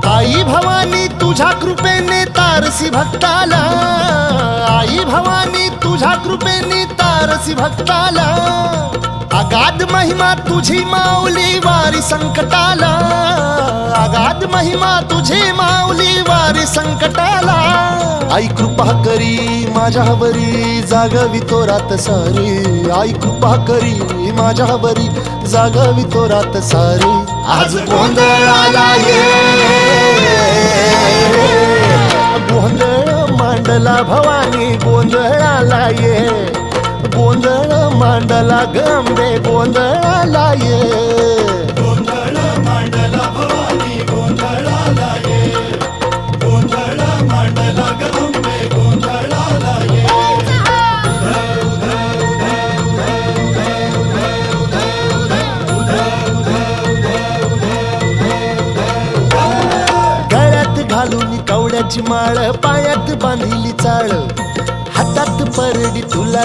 आई भवानी तुझ्या कृपेने तारसी भक्ताला, आई भवानी तुझ्या कृपेने तारसी भक्ताला, अगाध महिमा तुझी माऊली वारी संकटाला, अगाध महिमा तुझी माऊली वारी संकटाला. आई कृपा करी माझ्यावरी जागवी तो रात सारी, आई कृपा करी माझ्यावरी जागवी तो रात सारी. आज गोंधळाला ये, गोंधळ मांडला भवानी गोंधळाला ये, गोंधळ मांडला गंबे गोंधळाला ये. गोंधळ मांडला भवानी गोंधळाला ये, गोंधळ मांडला गंबे गोंधळाला ये. गळ्यात घालून कवड्याची माळ, पायात बांधिली चाळ, हातात परडी तुला